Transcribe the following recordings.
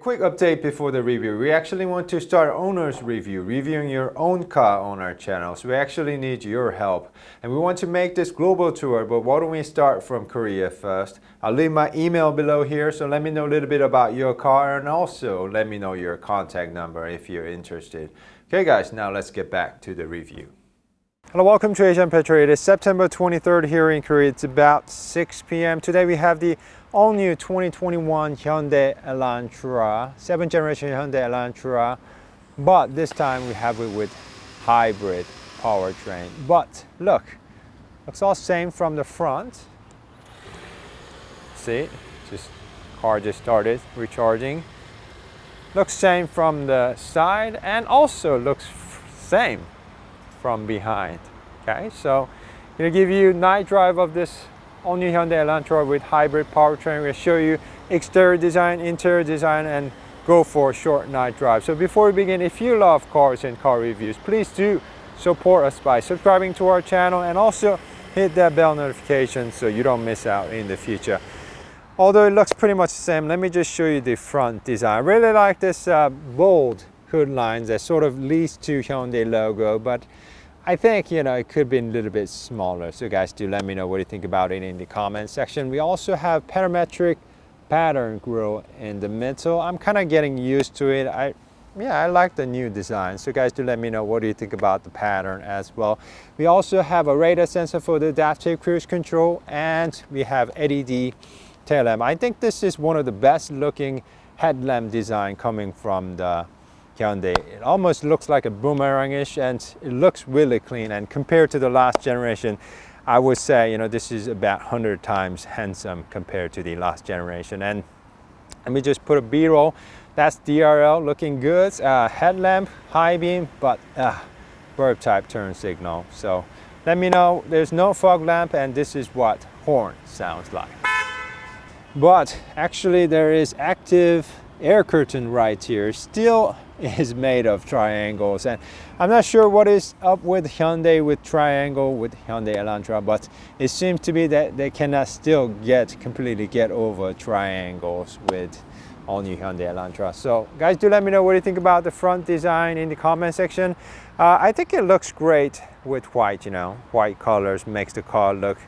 quick update before the review. We actually want to start owner's review, reviewing your own car on our channel. So we actually need your help. And we want to make this global tour, but why don't we start from Korea first? I'll leave my email below here, so let me know a little bit about your car and also let me know your contact number if you're interested. Okay guys, now let's get back to the review. Hello, welcome to Asian Petrolhead. It is September 23rd here in Korea. It's about 6 p.m. Today we have the all-new 2021 Hyundai Elantra, 7th generation Hyundai Elantra, but this time we have it with hybrid powertrain. But look, looks all same from the front. See, car just started recharging. Looks same from the side and also looks same from behind. Okay, so I'm gonna give you night drive of this all-new Hyundai Elantra with hybrid powertrain. We'll show you exterior design, interior design, and go for a short night drive. So before we begin, if you love cars and car reviews, please do support us by subscribing to our channel and also hit that bell notification so you don't miss out in the future. Although it looks pretty much the same, let me just show you the front design. I really like this bold hood lines that sort of leads to Hyundai logo, but I think, you know, it could be a little bit smaller. So guys, do let me know what you think about it in the comment section. We also have parametric pattern grille in the middle. I'm kind of getting used to it. I like the new design. So guys, do let me know what do you think about the pattern as well. We also have a radar sensor for the adaptive cruise control, and we have LED tail lamp. I think this is one of the best looking headlamp design coming from the Hyundai. It almost looks like a boomerang-ish and it looks really clean, and compared to the last generation, I would say, you know, this is about 100 times handsome compared to the last generation. And let me just put a B-roll. That's DRL looking good. Headlamp, high beam, but burp type turn signal. So let me know. There's no fog lamp, and this is what horn sounds like. But actually there is active air curtain right here. Still is made of triangles, and I'm not sure what is up with Hyundai with triangle with Hyundai Elantra, but it seems to be that they cannot still completely get over triangles with all new Hyundai Elantra. So guys, do let me know what you think about the front design in the comment section. I think it looks great with white. You know, white colors makes the car look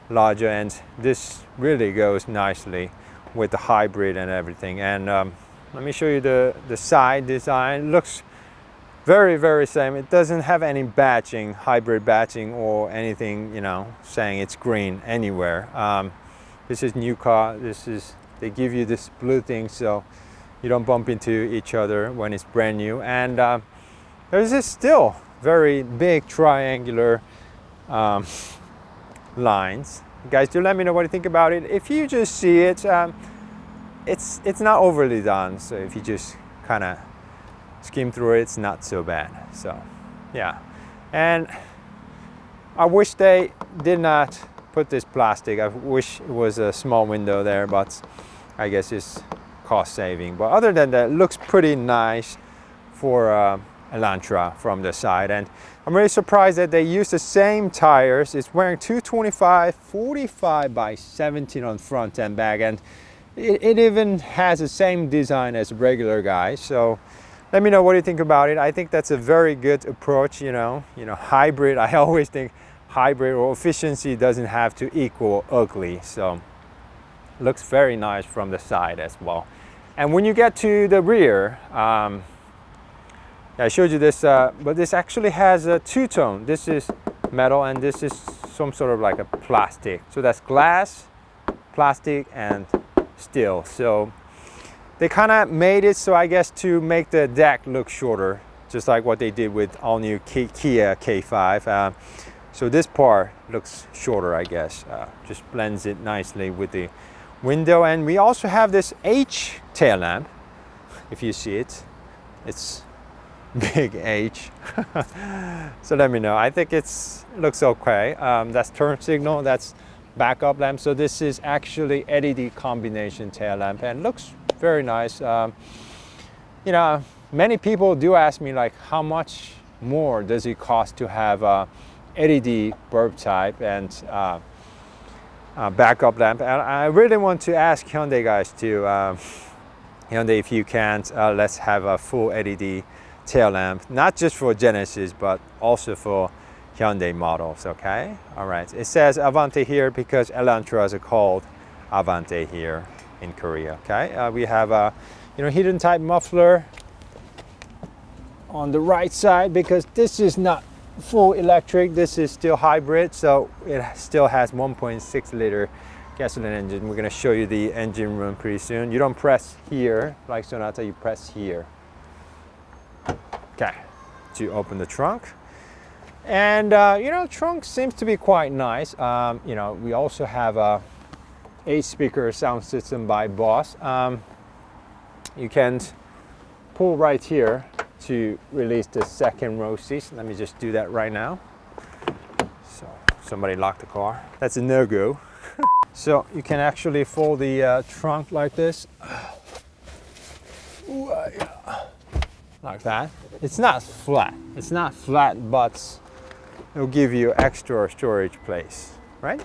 larger, and this really goes nicely with the hybrid and everything. And let me show you the side design. Looks very same. It doesn't have any batching, hybrid batching or anything, you know, saying it's green anywhere. This is new car. They give you this blue thing so you don't bump into each other when it's brand new. And there's this still very big triangular lines. Guys, do let me know what you think about it. If you just see it, it's not overly done, so if you just kind of skim through it, it's not so bad. So yeah, and I wish they did not put this plastic. I wish it was a small window there, but I guess it's cost saving. But other than that, it looks pretty nice for Elantra from the side. And I'm really surprised that they use the same tires. It's wearing 225 45 by 17 on front and back, and it even has the same design as regular guys. So let me know what you think about it. I think that's a very good approach. You know, hybrid. I always think hybrid or efficiency doesn't have to equal ugly. So looks very nice from the side as well. And when you get to the rear, I showed you this, but this actually has a two-tone. This is metal and this is some sort of like a plastic. So that's glass, plastic, and steel. So they kind of made it so I guess to make the deck look shorter, just like what they did with all new Kia K5. So this part looks shorter, I guess. Just blends it nicely with the window. And we also have this H tail lamp. If you see it, it's big H. So let me know. I think it looks okay. That's turn signal, that's backup lamp. So this is actually LED combination tail lamp and looks very nice. You know, many people do ask me like, how much more does it cost to have a LED bulb type and backup lamp? And I really want to ask Hyundai guys to Hyundai, if you can't, let's have a full LED tail lamp, not just for Genesis, but also for Hyundai models, okay? All right, it says Avante here because Elantras are called Avante here in Korea, okay? We have a, hidden type muffler on the right side because this is not full electric, this is still hybrid, so it still has 1.6 liter gasoline engine. We're gonna show you the engine room pretty soon. You don't press here like Sonata, you press here. Okay, to open the trunk. And trunk seems to be quite nice. We also have a 8-speaker sound system by Boss. You can pull right here to release the second row seats. Let me just do that right now. So somebody locked the car. That's a no-go. So you can actually fold the trunk like this. Like that. It's not flat. It's not flat, but it'll give you extra storage place, right?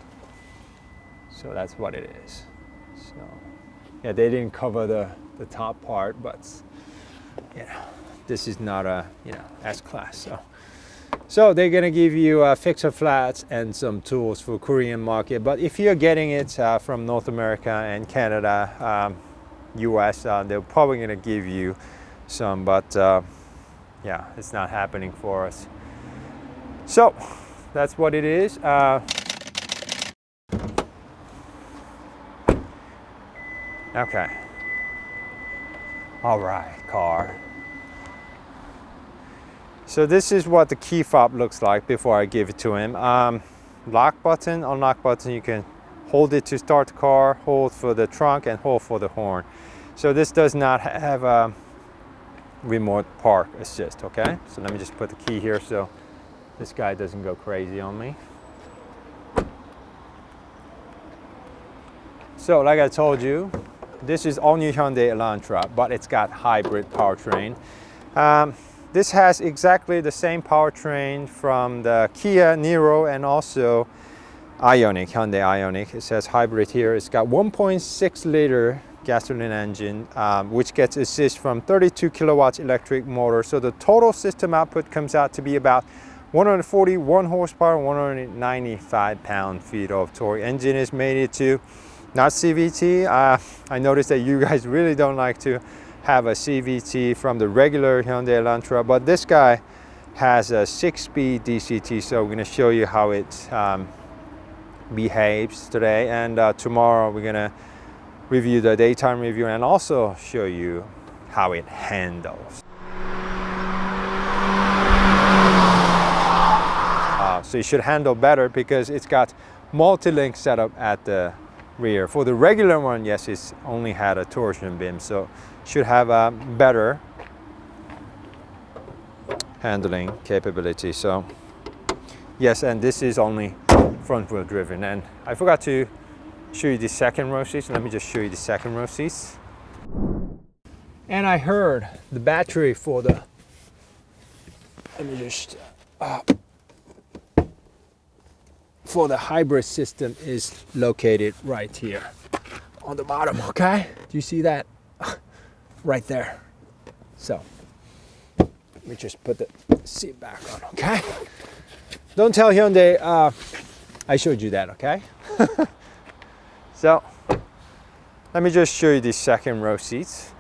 So that's what it is. So yeah, they didn't cover the top part, but this is not a S-Class. So they're gonna give you fixer flats and some tools for Korean market. But if you're getting it from North America and Canada, US, they're probably gonna give you some, but yeah, it's not happening for us. So that's what it is. Okay. All right, car. So this is what the key fob looks like before I give it to him. Lock button, unlock button, you can hold it to start the car, hold for the trunk, and hold for the horn. So this does not have a remote park assist, okay? So let me just put the key here so this guy doesn't go crazy on me. So like I told you, this is all new Hyundai Elantra, but it's got hybrid powertrain. This has exactly the same powertrain from the Kia Niro and also Ioniq, Hyundai Ioniq. It says hybrid here. It's got 1.6 liter gasoline engine, which gets assist from 32 kilowatts electric motor. So the total system output comes out to be about 141 horsepower, 195 pound-feet of torque. Engine is made to not CVT. I noticed that you guys really don't like to have a CVT from the regular Hyundai Elantra, but this guy has a 6-speed DCT, so we're going to show you how it behaves today, and tomorrow we're going to review the daytime review and also show you how it handles. So it should handle better because it's got multi-link setup at the rear. For the regular one, yes, it's only had a torsion beam, so should have a better handling capability. So yes, and this is only front wheel driven. And I forgot to show you the second row seats. Let me just show you the second row seats. And I heard the battery for the, let me just for the hybrid system is located right here on the bottom, okay? Do you see that? Right there. So let me just put the seat back on, okay? Don't tell Hyundai I showed you that, okay? So let me just show you the second row seats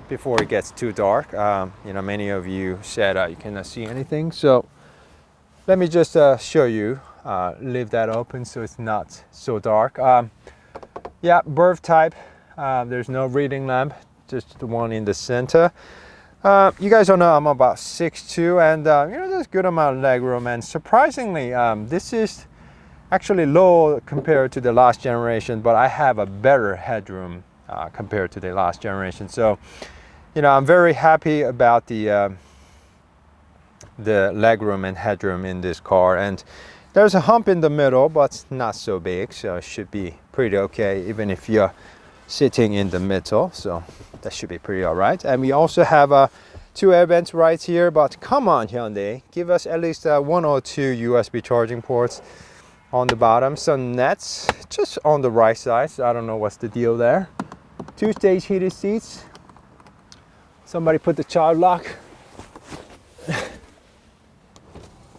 before it gets too dark. Many of you said you cannot see anything, so let me just show you, leave that open so it's not so dark. Yeah, birth type. There's no reading lamp, just the one in the center. You guys don't know I'm about 6'2", and there's a good amount of leg room, and surprisingly this is actually low compared to the last generation, but I have a better headroom compared to the last generation. So I'm very happy about the leg room and headroom in this car, and there's a hump in the middle, but not so big, so it should be pretty okay even if you're sitting in the middle, so that should be pretty all right. And we also have 2 air vents right here, but come on Hyundai, give us at least 1 or 2 USB charging ports on the bottom. Some nets just on the right side, so I don't know what's the deal there. 2-stage heated seats. Somebody put the child lock.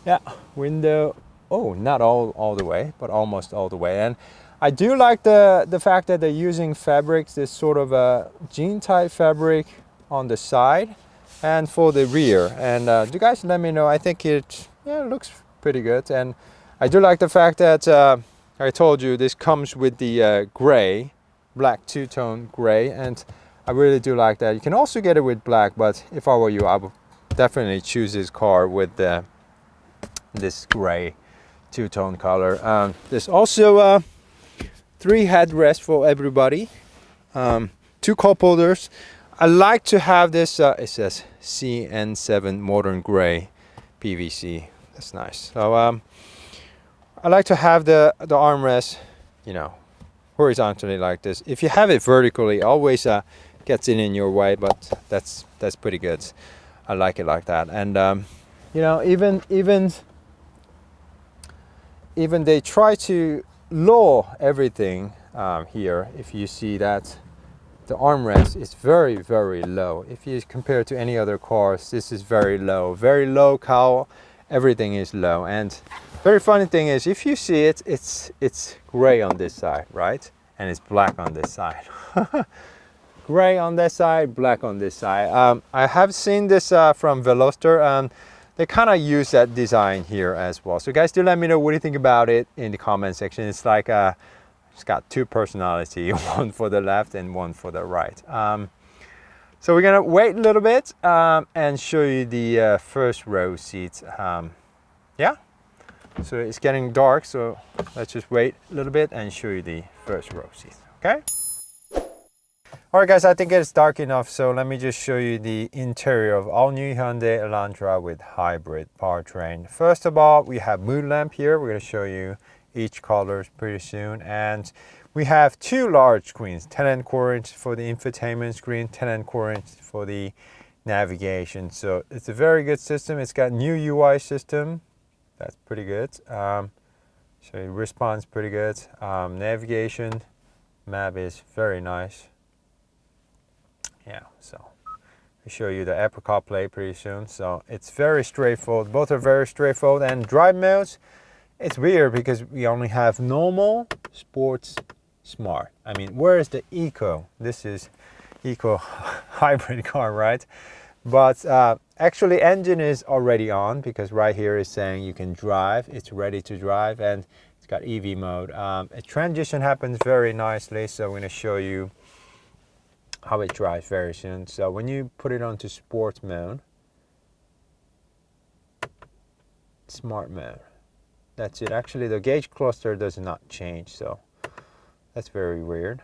Yeah, window. Oh, not all the way, but almost all the way. And I do like the fact that they're using fabrics, this sort of a jean type fabric on the side and for the rear. And you guys let me know. I think it looks pretty good. And I do like the fact that I told you this comes with the gray, black two-tone gray, and I really do like that. You can also get it with black, but if I were you, I would definitely choose this car with this gray two-tone color. There's also 3 headrests for everybody, 2 cup holders. I like to have this, it says CN7 Modern Gray PVC. That's nice. So I like to have the armrest, you know, horizontally like this. If you have it vertically, always gets in your way, but that's pretty good. I like it like that. And you know, even they try to lower everything here. If you see that the armrest is very, very low. If you compare to any other cars, this is very low cowl. Everything is low. And very funny thing is, if you see it, it's gray on this side, right? And it's black on this side. Gray on that side, black on this side. I have seen this from Veloster, and they kind of use that design here as well. So guys, do let me know what you think about it in the comment section. It's like it's got 2 personality, one for the left and one for the right. So we're gonna wait a little bit and show you the first row seats. Yeah, so it's getting dark, so let's just wait a little bit and show you the first row seats, okay? Alright guys, I think it's dark enough, so let me just show you the interior of all new Hyundai Elantra with hybrid powertrain. First of all, we have mood lamp here. We're going to show you each color pretty soon. And we have 2 large screens, 10.25 inch for the infotainment screen, 10.25 inch for the navigation. So it's a very good system. It's got new UI system. That's pretty good. So it responds pretty good. Navigation map is very nice. Yeah, so I'll show you the Apple Carplay pretty soon. So it's very straightforward. Both are very straightforward. And drive modes, it's weird because we only have normal, sports, smart. I mean, where is the eco? This is eco hybrid car, right? But actually engine is already on, because right here is saying you can drive. It's ready to drive, and it's got EV mode. A transition happens very nicely, so I'm going to show you how it drives very soon. So when you put it onto sports mode, smart mode, that's it. Actually the gauge cluster does not change, so that's very weird.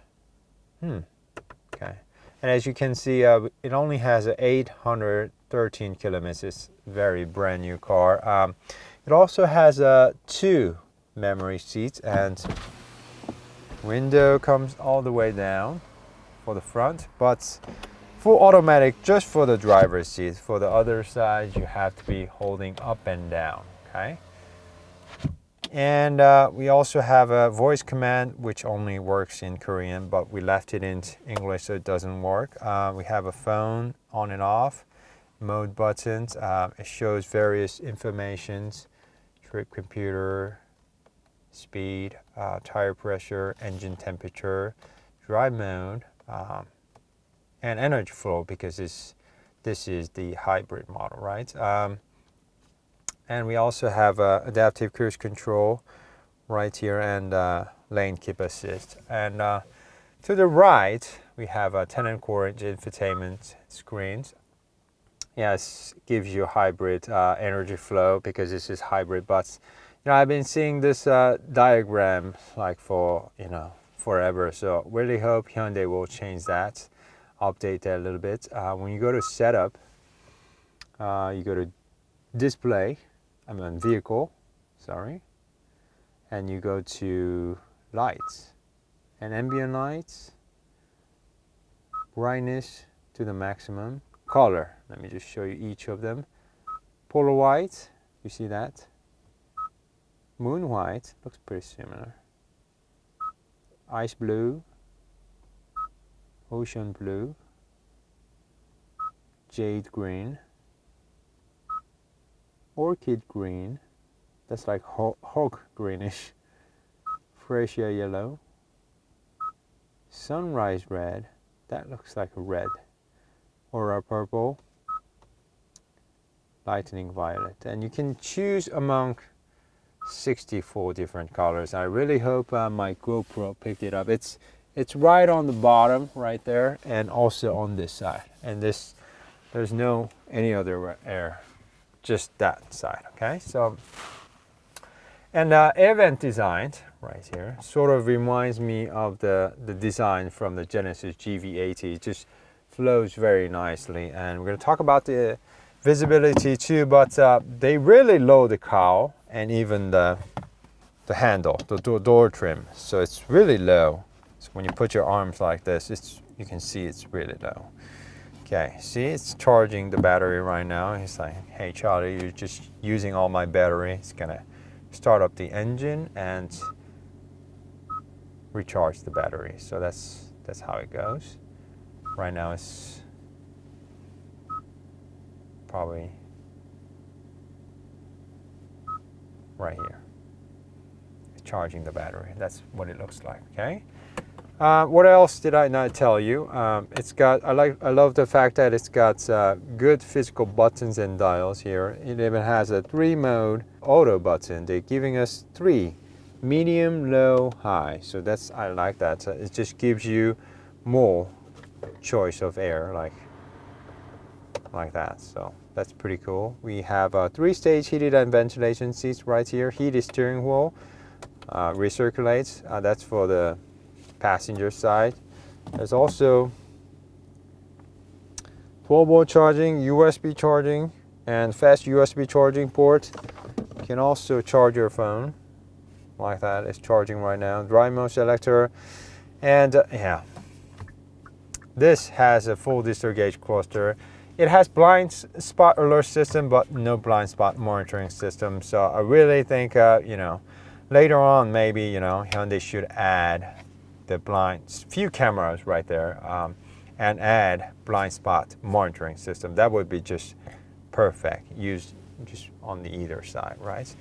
Okay, and as you can see, it only has 813 kilometers. It's very brand new car. It also has 2 memory seats, and window comes all the way down for the front, but full automatic just for the driver's seat. For the other side, you have to be holding up and down, okay? And we also have a voice command, which only works in Korean, but we left it in English so it doesn't work. We have a phone on and off, mode buttons. It shows various informations, trip computer, speed, tire pressure, engine temperature, drive mode, and energy flow, because this is the hybrid model, right? And we also have adaptive cruise control right here, and lane keep assist. And to the right, we have a 10.25 inch infotainment screens. Yes, gives you hybrid energy flow, because this is hybrid. But you know, I've been seeing this diagram like for forever. So really hope Hyundai will change that, update that a little bit. When you go to setup, you go to display, vehicle, sorry, and you go to lights and ambient lights, brightness to the maximum, color. Let me just show you each of them. Polar white, you see that? Moon white, looks pretty similar. Ice blue, ocean blue, jade green, orchid green, that's like Hulk greenish, freesia yellow, sunrise red, that looks like a red, aura purple, lightning violet. And you can choose among 64 different colors. I really hope my GoPro picked it up. It's right on the bottom right there, and also on this side. And this, there's no any other air, just that side. Okay, so and air vent design right here sort of reminds me of the design from the Genesis GV80. It just flows very nicely, and we're going to talk about the visibility too, but they really lower the cowl and even the handle, the door trim, so it's really low. So when you put your arms like this, you can see it's really low. Okay, see, it's charging the battery right now. It's like, hey Charlie, you're just using all my battery. It's gonna start up the engine and recharge the battery. So that's how it goes. Right now it's probably right here. It's charging the battery. That's what it looks like. Okay. What else did I not tell you? It's got. I love the fact that it's got good physical buttons and dials here. It even has a 3-mode auto button. They're giving us 3: medium, low, high. So that's, I like that. It just gives you more choice of air, like that. So that's pretty cool. We have 3-stage heated and ventilation seats right here. Heated steering wheel, recirculates. That's for the passenger side. There's also 12-volt charging, USB charging, and fast USB charging port. You can also charge your phone like that. It's charging right now. Drive mode selector, and yeah, this has a full digital gauge cluster. It has blind spot alert system, but no blind spot monitoring system. So I really think you know, later on maybe, you know, Hyundai should add the few cameras right there, and add blind spot monitoring system. That would be just perfect, used just on the either side, right?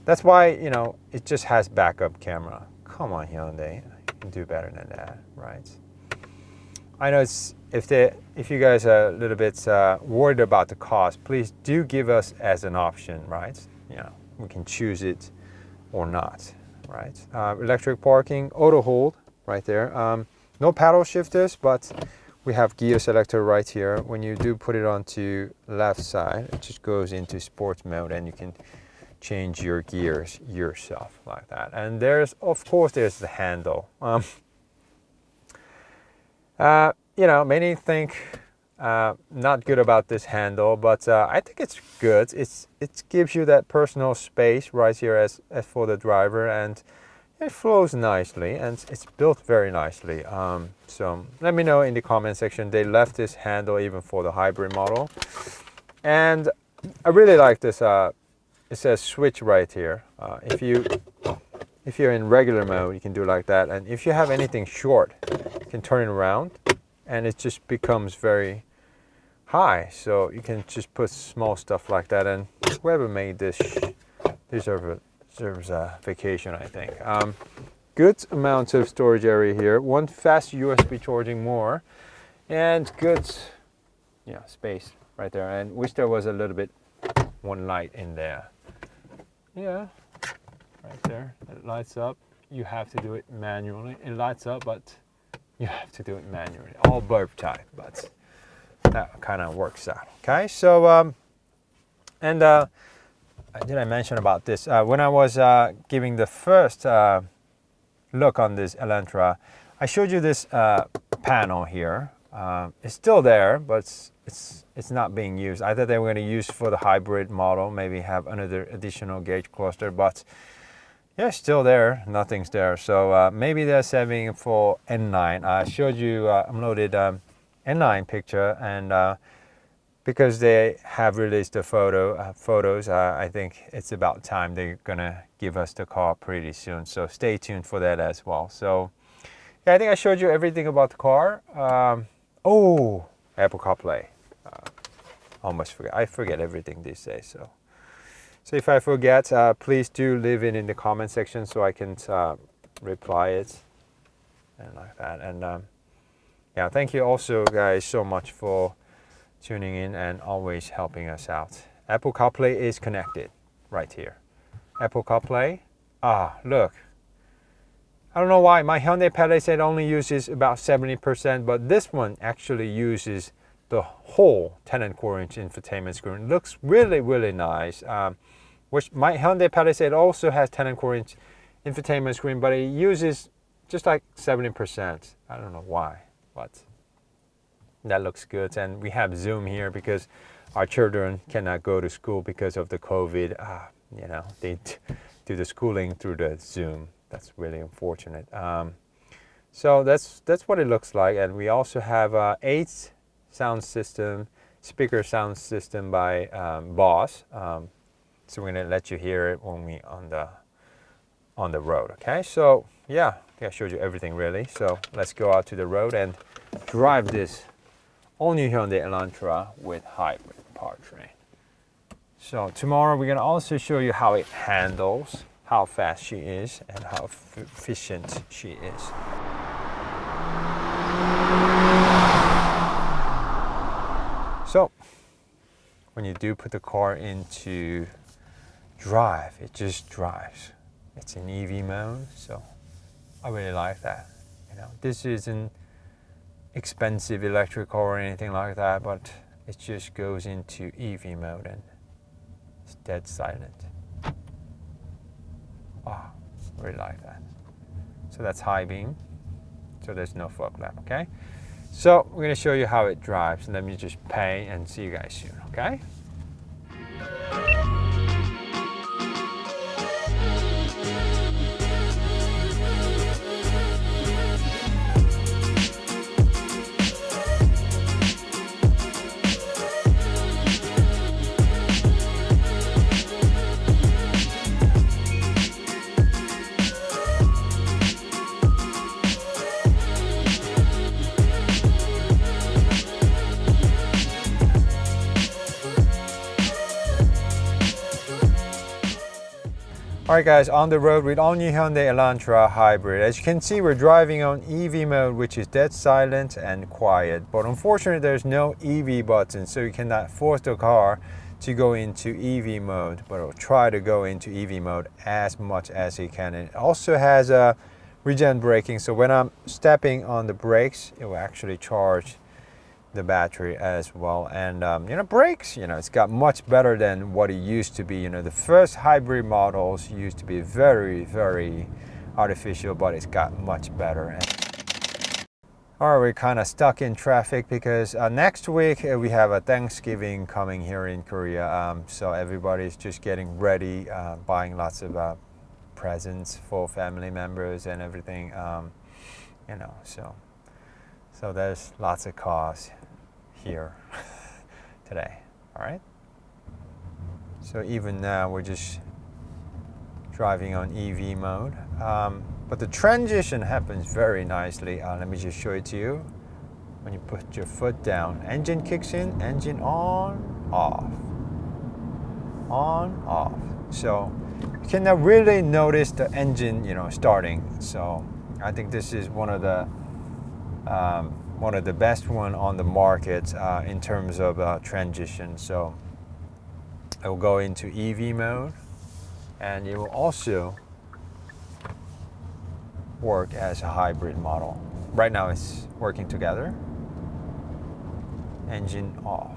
That's why, you know, it just has backup camera. Come on, Hyundai, you can do better than that, right? I know it's, if you guys are a little bit worried about the cost, please do give us as an option, right? You know, we can choose it or not, right? Electric parking, auto hold, right there. No paddle shifters, but we have gear selector right here. When you do put it onto left side, it just goes into sports mode, and you can change your gears yourself like that. And there's, of course, there's the handle. You know, many think not good about this handle, but I think it's good. It gives you that personal space right here as for the driver, and it flows nicely, and it's built very nicely. So let me know in the comment section. They left this handle even for the hybrid model, and I really like this. It says switch right here. If you're in regular mode, you can do like that, and if you have anything short, you can turn it around, and it just becomes very high. So you can just put small stuff like that, and whoever made this deserves a vacation, I think. Good amount of storage area here. One fast USB charging more, and good, yeah, space right there. And wish there was a little bit one light in there. Yeah, right there. It lights up. You have to do it manually. It lights up, but you have to do it manually. All bulb type, but that kind of works out. Okay, so did I mention about this? When I was giving the first look on this Elantra, I showed you this panel here. It's still there, but it's not being used. I thought they were going to use for the hybrid model, maybe have another additional gauge cluster, but yeah, still there. Nothing's there. So maybe they're saving for N9. I showed you uploaded N9 picture, and because they have released the photos, I think it's about time they're gonna give us the car pretty soon. So stay tuned for that as well. So yeah, I think I showed you everything about the car. Oh, Apple CarPlay. Almost forget. I forget everything these days. So if I forget, please do leave it in the comment section so I can reply it and like that. And yeah, thank you also guys so much for tuning in and always helping us out. Apple CarPlay is connected right here. Apple CarPlay. Ah, look. I don't know why my Hyundai Palisade only uses about 70%, but this one actually uses the whole 10.25-inch infotainment screen. It looks really, really nice. Which my Hyundai Palisade also has 10.25-inch infotainment screen, but it uses just like 70%. I don't know why, but that looks good. And we have Zoom here because our children cannot go to school because of the COVID. You know, they do the schooling through the Zoom. That's really unfortunate. So that's what it looks like. And we also have 8 sound system, speaker sound system by Boss. So we're gonna let you hear it when we on the road. Okay, so yeah, I think I showed you everything really. So let's go out to the road and drive this all-new Hyundai Elantra with Hybrid Powertrain. So tomorrow we're gonna also show you how it handles, how fast she is, and how efficient she is. So when you do put the car into drive, it just drives. It's in EV mode, so I really like that. You know, this isn't expensive electric car or anything like that, but it just goes into EV mode and it's dead silent. Ah, really like that. So that's high beam, so there's no fog lamp. Okay, so we're gonna show you how it drives, and let me just pay and see you guys soon. Okay. Alright guys, on the road with all new Hyundai Elantra Hybrid. As you can see, we're driving on EV mode, which is dead silent and quiet. But unfortunately, there's no EV button, so you cannot force the car to go into EV mode. But it'll try to go into EV mode as much as it can. And it also has a regen braking, so when I'm stepping on the brakes, it will actually charge the battery as well. And you know, brakes, you know, it's got much better than what it used to be. You know, the first hybrid models used to be very, very artificial, but it's got much better. All right, we're kind of stuck in traffic because next week we have a Thanksgiving coming here in Korea. So everybody's just getting ready, buying lots of presents for family members and everything. You know, so there's lots of cars here today. All right, so even now we're just driving on EV mode, but the transition happens very nicely. Let me just show it to you. When you put your foot down, engine kicks in, engine on, off, on, off. So you can now really notice the engine, you know, starting. So I think this is one of the best one on the market in terms of transition. So it will go into EV mode, and it will also work as a hybrid model. Right now it's working together. Engine off,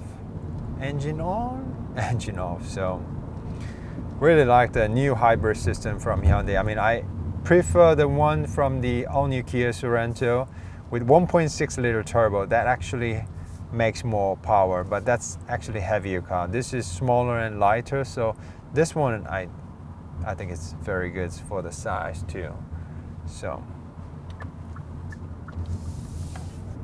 engine on, engine off. So really like the new hybrid system from Hyundai. I mean, I prefer the one from the all-new Kia Sorento with 1.6 liter turbo. That actually makes more power, but that's actually heavier car. This is smaller and lighter, so this one I think it's very good for the size too. So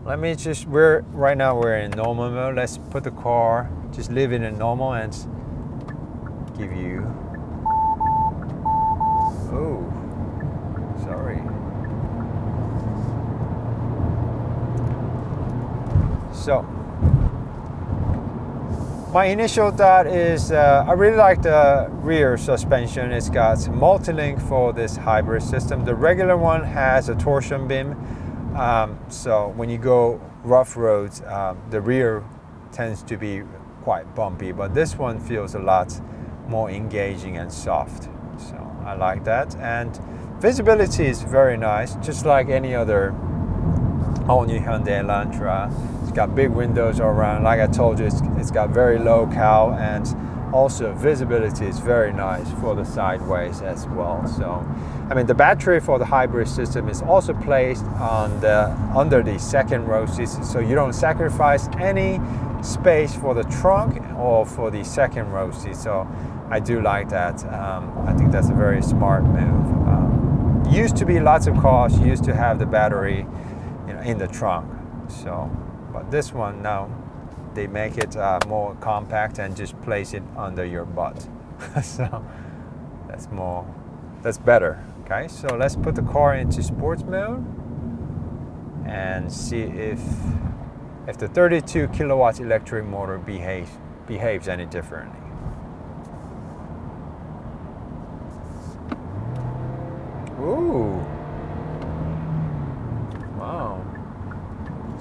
let me just, right now we're in normal mode. Let's put the car, just leave it in normal and give you, oh, sorry. So my initial thought is I really like the rear suspension. It's got multi-link for this hybrid system. The regular one has a torsion beam, so when you go rough roads, the rear tends to be quite bumpy, but this one feels a lot more engaging and soft. So I like that, and visibility is very nice, just like any other all-new Hyundai Elantra. It's got big windows all around. Like I told you, it's got very low cowl, and also visibility is very nice for the sideways as well. So, I mean, the battery for the hybrid system is also placed on under the second row seats, so you don't sacrifice any space for the trunk or for the second row seat. So I do like that. I think that's a very smart move. Used to be lots of cars used to have the battery, in the trunk. So, but this one now, they make it more compact and just place it under your butt. So that's better. Okay, so let's put the car into sports mode and see if the 32 kilowatt electric motor behaves any differently. Ooh. Wow.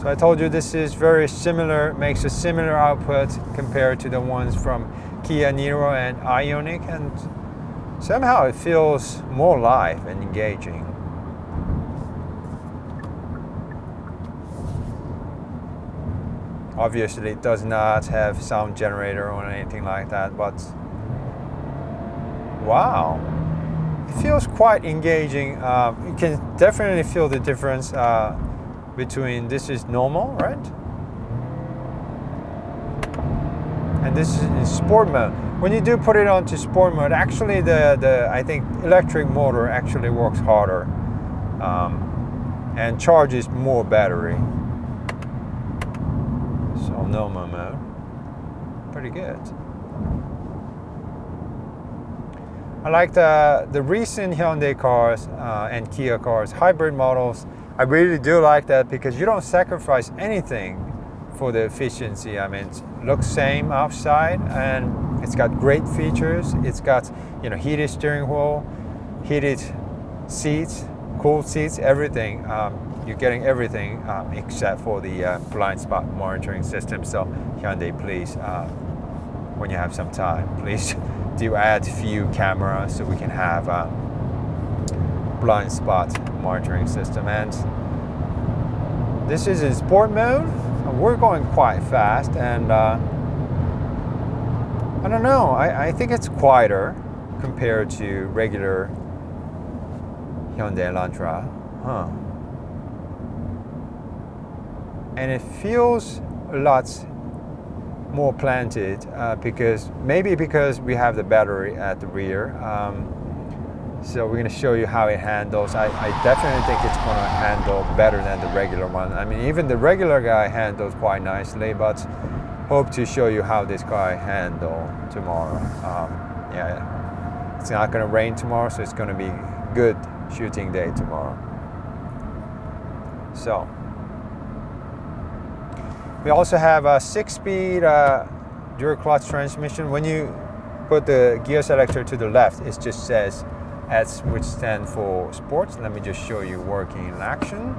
So I told you this is very similar, makes a similar output compared to the ones from Kia Niro and Ioniq, and somehow it feels more live and engaging. Obviously it does not have sound generator or anything like that, but wow, it feels quite engaging. You can definitely feel the difference between this is normal, right? And this is in sport mode. When you do put it onto sport mode, actually the I think electric motor actually works harder and charges more battery. So normal mode, pretty good. I like the recent Hyundai cars and Kia cars, hybrid models. I really do like that because you don't sacrifice anything for the efficiency. I mean, it looks same outside, and it's got great features. It's got heated steering wheel, heated seats, cooled seats, everything. You're getting everything except for the blind spot monitoring system. So Hyundai, please, when you have some time, please do add few cameras so we can have blind spot monitoring system. And this is in sport mode. We're going quite fast, and I don't know, I think it's quieter compared to regular Hyundai Elantra, and it feels a lot more planted because we have the battery at the rear. So we're going to show you how it handles. I definitely think it's going to handle better than the regular one. I mean, even the regular guy handles quite nicely, but hope to show you how this guy handles tomorrow. Yeah, it's not going to rain tomorrow, so it's going to be good shooting day tomorrow. So we also have a 6-speed dual clutch transmission. When you put the gear selector to the left, it just says S, which stands for sports. Let me just show you working in action.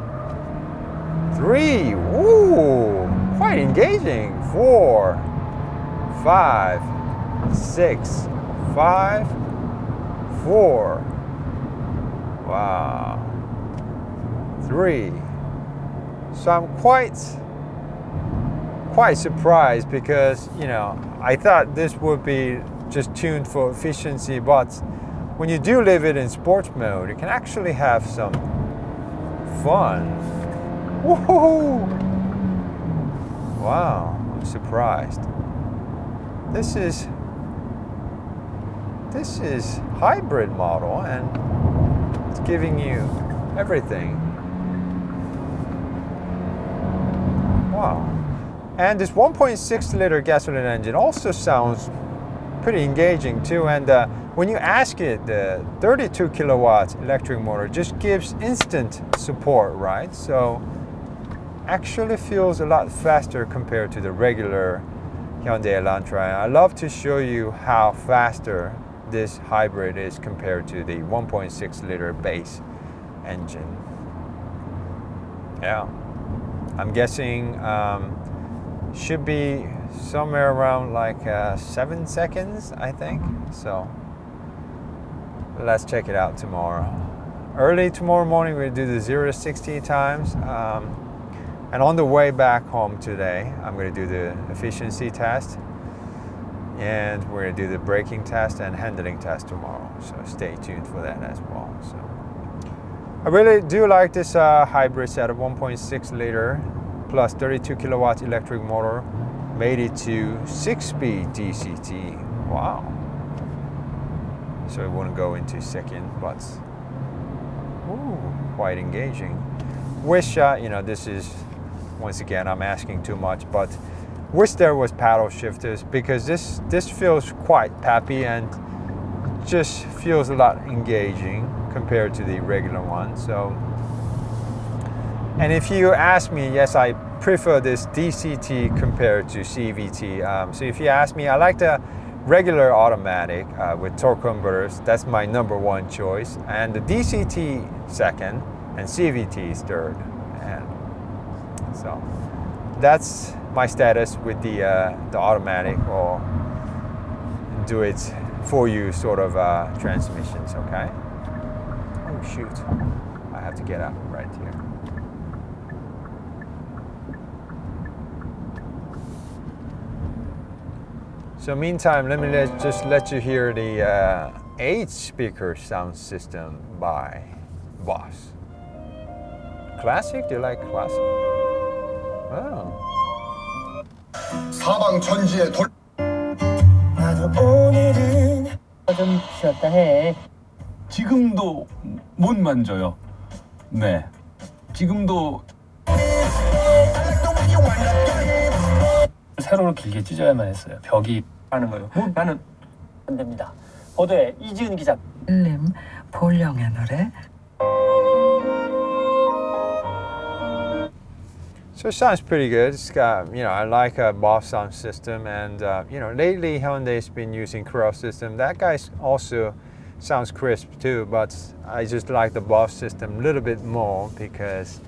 3, ooh, quite engaging. 4, 5, 6, 5, 4. Wow. 3. So I'm quite surprised because I thought this would be just tuned for efficiency, but when you do leave it in sports mode, you can actually have some fun. Woohoo! Wow, I'm surprised. This is hybrid model, and it's giving you everything. Wow. And this 1.6 liter gasoline engine also sounds pretty engaging too, and when you ask it, the 32 kilowatt electric motor just gives instant support, right? So actually feels a lot faster compared to the regular Hyundai Elantra. I love to show you how faster this hybrid is compared to the 1.6 liter base engine. Yeah, I'm guessing should be somewhere around like 7 seconds, I think. So let's check it out tomorrow. Early tomorrow morning we'll do the 0 to 60 times. And on the way back home today, I'm going to do the efficiency test, and we're going to do the braking test and handling test tomorrow. So stay tuned for that as well. So I really do like this hybrid setup, 1.6 liter plus 32 kilowatt electric motor, made it to 6-speed DCT. Wow. So it wouldn't go into second, but quite engaging. Wish, this is, once again, I'm asking too much, but wish there was paddle shifters, because this feels quite peppy and just feels a lot engaging compared to the regular one. So, and if you ask me, yes, I prefer this DCT compared to CVT. So if you ask me, I like the regular automatic with torque converters. That's my #1 choice, and the DCT second, and CVT is third. And so that's my status with the automatic or do it for you sort of transmissions. Okay. Oh shoot! I have to get up right here. So meantime, let me just let you hear the 8-speaker sound system by Boss. Classic? Do you like classic? Oh. 사방천지에 나도 오늘은 좀 쉬었다 해. 지금도 못 만져요. 네. 지금도 세로로 길게 찢어야만 했어요. 벽이 하는 거예요. 나는 안 됩니다. 보도에 이지은 기자. 볼령의 노래. So it sounds pretty good. It's got, I like a Boss sound system, and lately Hyundai's been using Creo system. That guy also sounds crisp too, but I just like the Boss system a little bit more because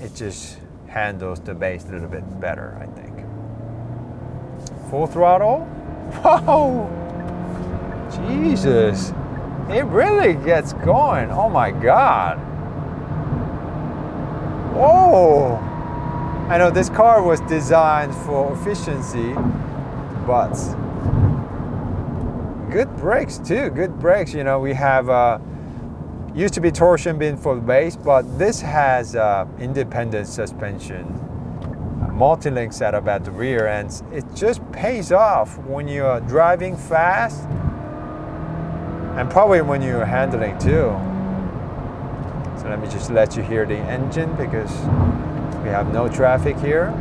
it just handles the bass a little bit better, I think. Full throttle? Whoa! Jesus! It really gets going. Oh my God! Whoa! I know this car was designed for efficiency, but good brakes too. Good brakes. We have used to be torsion bin for the base, but this has independent suspension, multi-link setup at the rear, and it just pays off when you're driving fast, and probably when you're handling too. So let me just let you hear the engine, because we have no traffic here.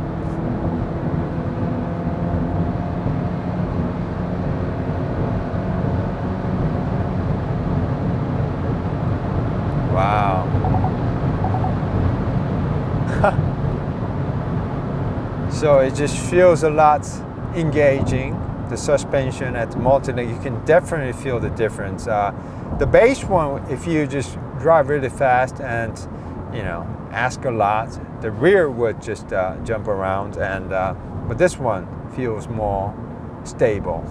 Wow. So it just feels a lot engaging. The suspension at the multi-link, you can definitely feel the difference. The base one, if you just drive really fast and ask a lot, the rear would just jump around, and but this one feels more stable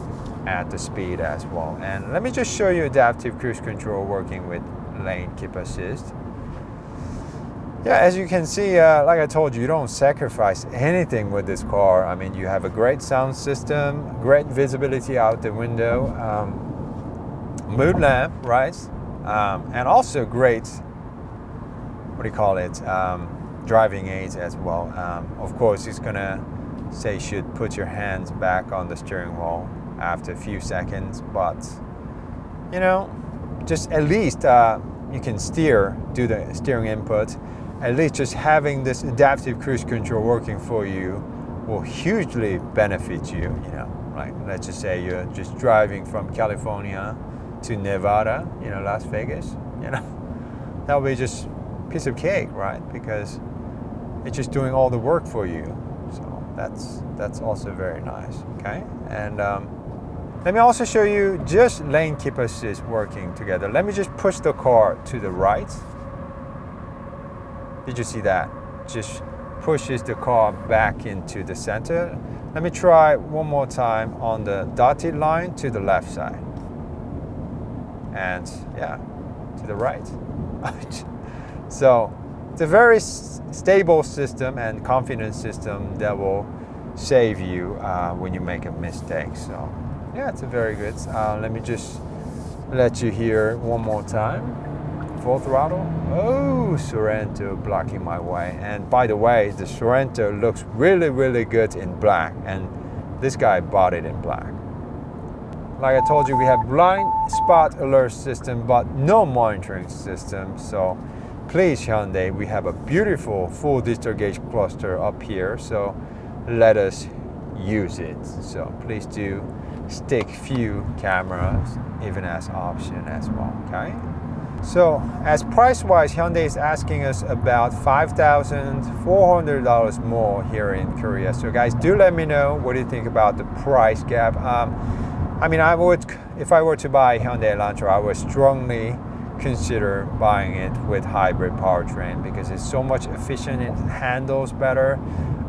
at the speed as well. And let me just show you adaptive cruise control working with lane keep assist. Yeah, as you can see, like I told you, you don't sacrifice anything with this car. I mean, you have a great sound system, great visibility out the window, mood lamp, right? And also great, driving aids as well. Of course, it's gonna say should put your hands back on the steering wheel after a few seconds, but just at least you can do the steering input. At least just having this adaptive cruise control working for you will hugely benefit you. Like let's just say you're just driving from California to Nevada, Las Vegas, that will be just piece of cake, right? Because it's just doing all the work for you. So that's also very nice. Okay, and let me also show you just lane keep assist working together. Let me just push the car to the right. Did you see that? Just pushes the car back into the center. Let me try one more time on the dotted line to the left side. And yeah, to the right. So it's a very stable system and confident system that will save you when you make a mistake. So yeah, it's a very good. Let me just let you hear one more time. Full throttle. Oh, Sorento blocking my way. And by the way, the Sorento looks really, really good in black. And this guy bought it in black. Like I told you, we have blind spot alert system, but no monitoring system. So please, Hyundai, we have a beautiful full digital gauge cluster up here. So let us use it. So please do stick few cameras even as option as well. Okay. So as price-wise, Hyundai is asking us about $5,400 more here in Korea. So guys, do let me know what do you think about the price gap. I mean, if I were to buy Hyundai Elantra, I would strongly consider buying it with hybrid powertrain because it's so much efficient, it handles better.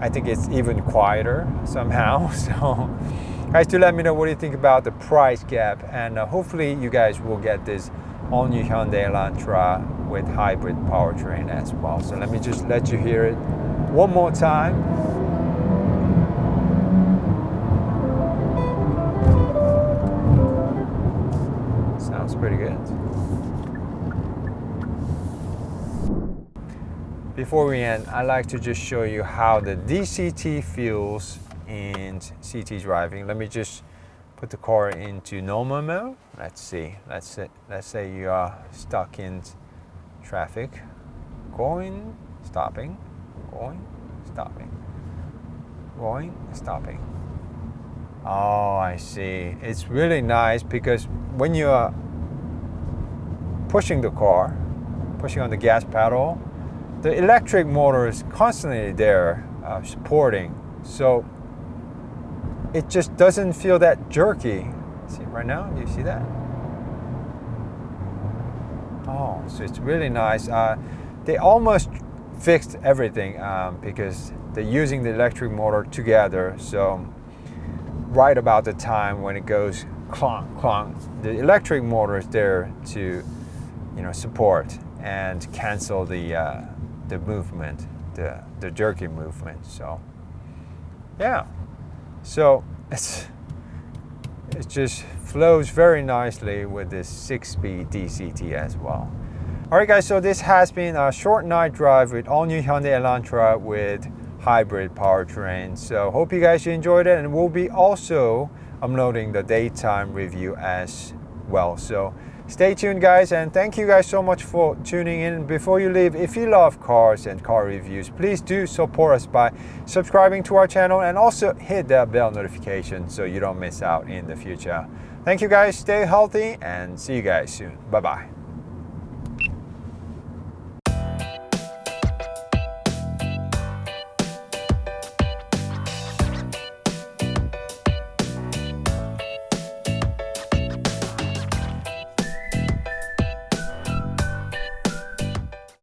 I think it's even quieter somehow. So guys, do let me know what do you think about the price gap, and hopefully you guys will get this all-new Hyundai Elantra with hybrid powertrain as well. So let me just let you hear it one more time. Sounds pretty good. Before we end, I'd like to just show you how the DCT feels in CT driving. Let me just put the car into normal mode. Let's see. Let's say you are stuck in traffic. Going, stopping, going, stopping, going, stopping. Oh, I see. It's really nice because when you are pushing the car, pushing on the gas pedal, the electric motor is constantly there supporting. So it just doesn't feel that jerky. See right now? Do you see that? Oh, so it's really nice. They almost fixed everything because they're using the electric motor together. So right about the time when it goes clonk, clonk, the electric motor is there to, support and cancel the movement, the jerky movement. So yeah. So it just flows very nicely with this 6-speed DCT as well. Alright guys, so this has been a short night drive with all-new Hyundai Elantra with hybrid powertrain. So hope you guys enjoyed it, and we'll be also uploading the daytime review as well. So stay tuned guys, and thank you guys so much for tuning in. Before you leave, if you love cars and car reviews, please do support us by subscribing to our channel and also hit that bell notification so you don't miss out in the future. Thank you guys, stay healthy, and see you guys soon. Bye bye.